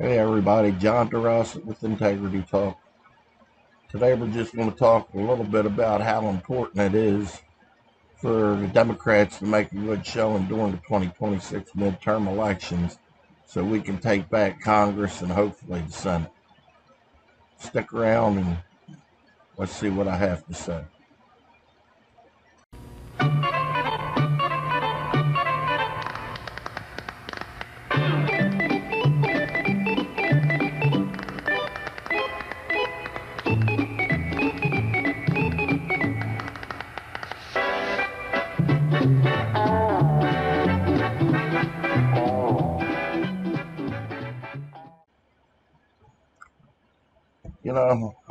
Hey everybody, John DeRossa with Integrity Talk. Today we're just going to talk a little bit about how important it is for the Democrats to make a good showing during the 2026 midterm elections so we can take back Congress and hopefully the Senate. Stick around and let's see what I have to say.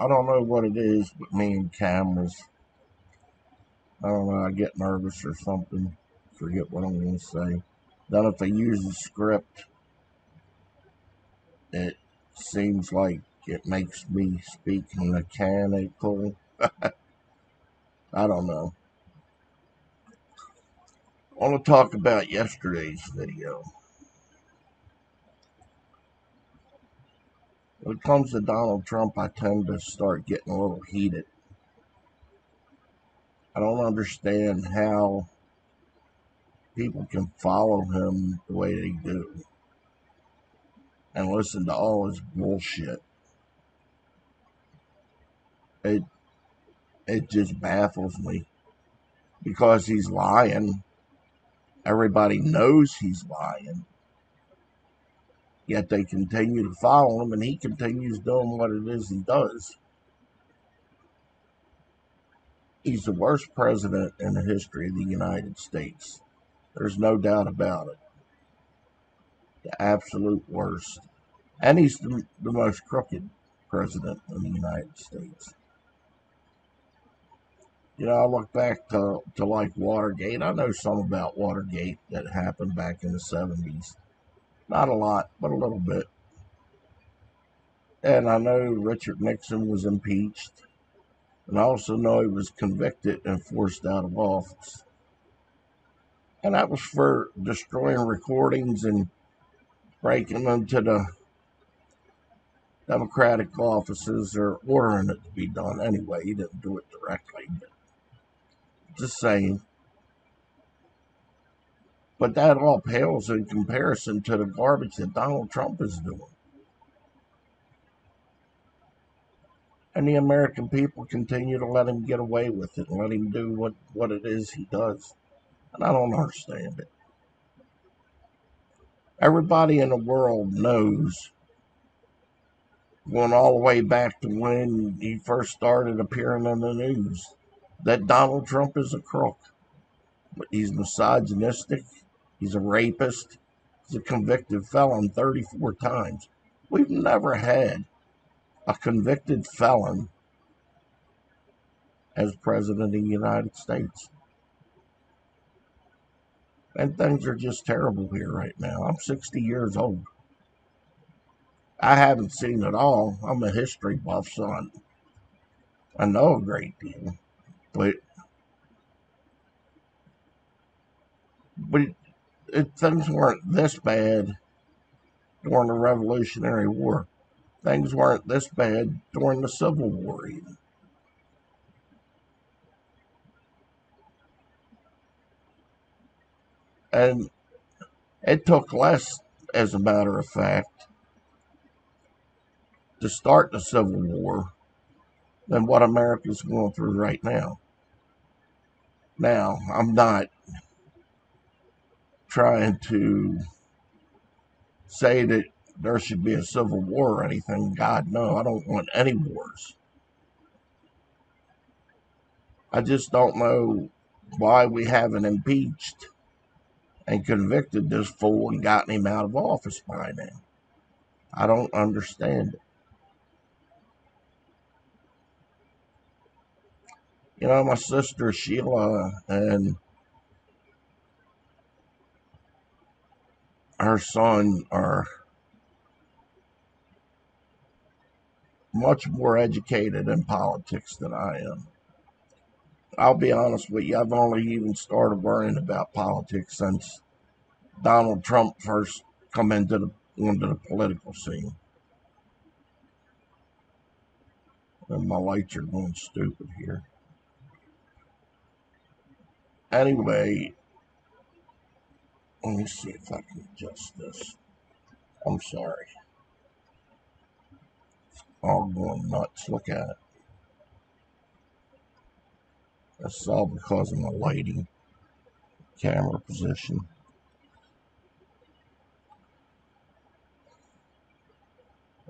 I don't know what it is, but me and cameras, I don't know, I get nervous or something. Forget what I'm going to say. Then if they use a script, it seems like it makes me speak mechanical. I don't know. I want to talk about yesterday's video. When it comes to Donald Trump, I tend to start getting a little heated. I don't understand how people can follow him the way they do and listen to all his bullshit. It just baffles me because he's lying. Everybody knows he's lying. Yet they continue to follow him, and he continues doing what it is he does. He's the worst president in the history of the United States. There's no doubt about it. The absolute worst. And he's the most crooked president in the United States. I look back to like Watergate. I know some about Watergate that happened back in the 70s. Not a lot, but a little bit. And I know Richard Nixon was impeached. And I also know he was convicted and forced out of office. And that was for destroying recordings and breaking into the Democratic offices or ordering it to be done anyway. He didn't do it directly, but just saying. But that all pales in comparison to the garbage that Donald Trump is doing. And the American people continue to let him get away with it and let him do what it is he does. And I don't understand it. Everybody in the world knows, going all the way back to when he first started appearing in the news, that Donald Trump is a crook. He's misogynistic. He's a rapist. He's a convicted felon 34 times. We've never had a convicted felon as president of the United States. And things are just terrible here right now. I'm 60 years old. I haven't seen it all. I'm a history buff, so I know a great deal. But things weren't this bad during the Revolutionary War. Things weren't this bad during the Civil War even. And it took less, as a matter of fact, to start the Civil War than what America's going through right now. Now, I'm not trying to say that there should be a civil war or anything. God, no, I don't want any wars. I just don't know why we haven't impeached and convicted this fool and gotten him out of office by now. I don't understand it. My sister Sheila and her son are much more educated in politics than I am. I'll be honest with you, I've only even started worrying about politics since Donald Trump first come into onto the political scene. And my lights are going stupid here. Anyway, let me see if I can adjust this. I'm sorry. All going nuts. Look at it. That's all because of my lighting, camera position.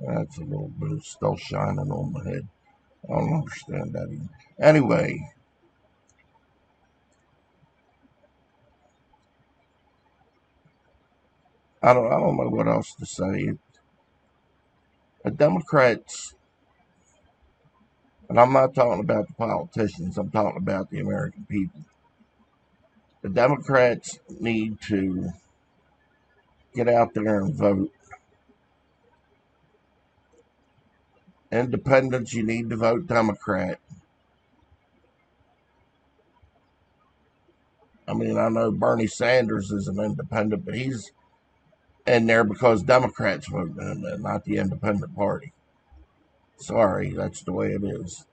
That's a little bit still shining on my head. I don't understand that either. Anyway, I don't know what else to say. The Democrats, and I'm not talking about the politicians, I'm talking about the American people. The Democrats need to get out there and vote. Independents, you need to vote Democrat. I mean, I know Bernie Sanders is an independent, but he's in there because Democrats vote him in, not the independent party. Sorry, that's the way it is.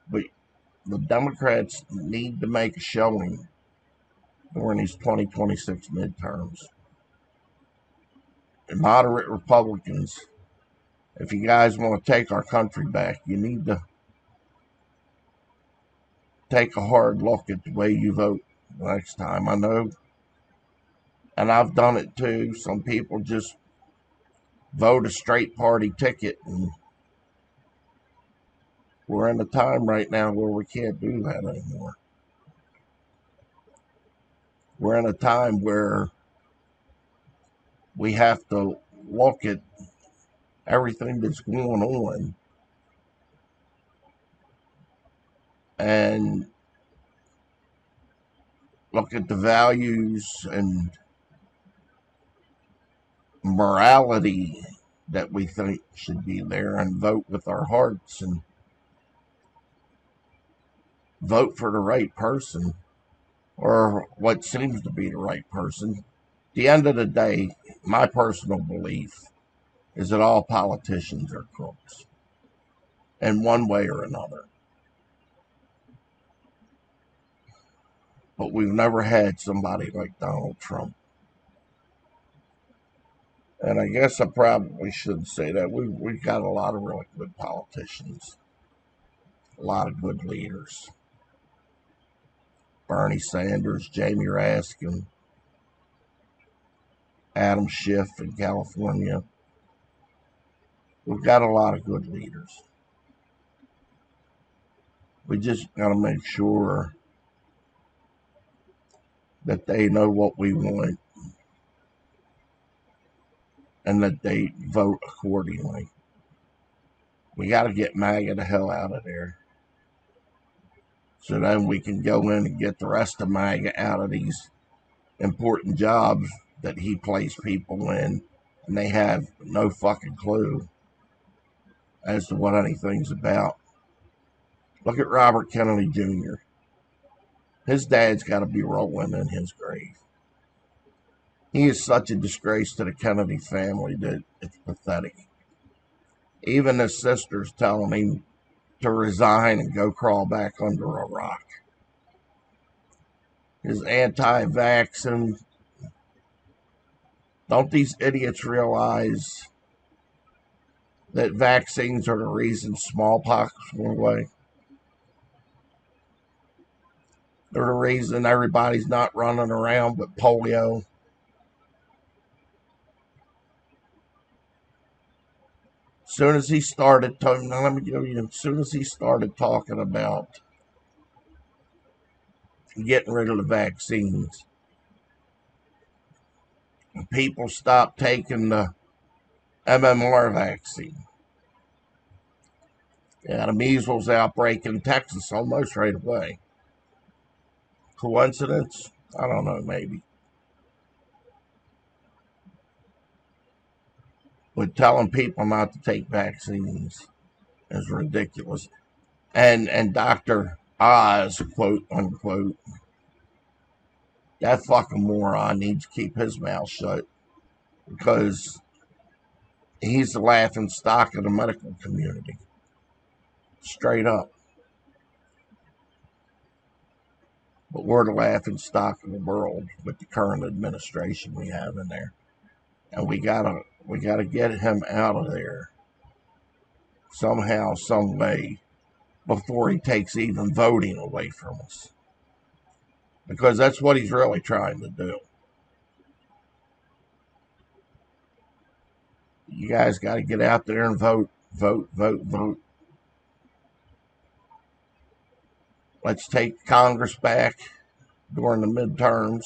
But the Democrats need to make a showing during these 2026 midterms. And moderate Republicans, if you guys want to take our country back, you need to take a hard look at the way you vote next time. I know, and I've done it too. Some people just vote a straight party ticket, and we're in a time right now where we can't do that anymore. We're in a time where we have to look at everything that's going on and look at the values and morality that we think should be there and vote with our hearts and vote for the right person or what seems to be the right person. At the end of the day, my personal belief is that all politicians are crooks in one way or another. But we've never had somebody like Donald Trump. And I guess I probably shouldn't say that. We've got a lot of really good politicians, a lot of good leaders. Bernie Sanders, Jamie Raskin, Adam Schiff in California. We've got a lot of good leaders. We just got to make sure that they know what we want and that they vote accordingly. We got to get MAGA the hell out of there. So then we can go in and get the rest of MAGA out of these important jobs that he placed people in, and they have no fucking clue as to what anything's about. Look at Robert Kennedy Jr. His dad's got to be rolling in his grave. He is such a disgrace to the Kennedy family that it's pathetic. Even his sister's telling him to resign and go crawl back under a rock. His anti-vaccine. Don't these idiots realize that vaccines are the reason smallpox went away? They're the reason everybody's not running around with polio. As soon as he started talking, now let me give you, as soon as he started talking about getting rid of the vaccines, people stopped taking the MMR vaccine. Yeah, the measles outbreak in Texas almost right away. Coincidence? I don't know, maybe. But telling people not to take vaccines is ridiculous. And Dr. Oz, quote unquote, That fucking moron needs to keep his mouth shut, because he's the laughing stock of the medical community. Straight up. But we're the laughing stock of the world with the current administration we have in there. And we gotta get him out of there somehow, some way, before he takes even voting away from us. Because that's what he's really trying to do. You guys got to get out there and vote, vote, vote, vote. Let's take Congress back during the midterms.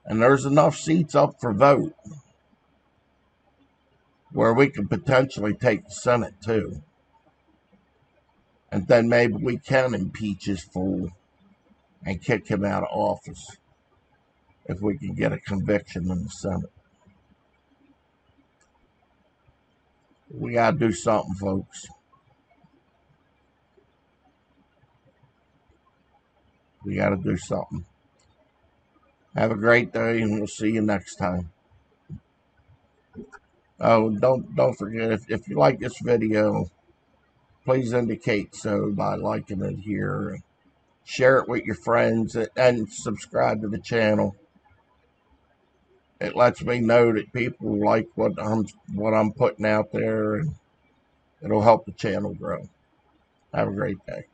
And there's enough seats up for vote where we could potentially take the Senate too. And then maybe we can impeach his fool and kick him out of office if we can get a conviction in the Senate. We got to do something, folks. We got to do something. Have a great day, and we'll see you next time. Oh, don't forget, if you like this video, please indicate so by liking it here. Share it with your friends and subscribe to the channel. It lets me know that people like what I'm putting out there, and it'll help the channel grow. Have a great day.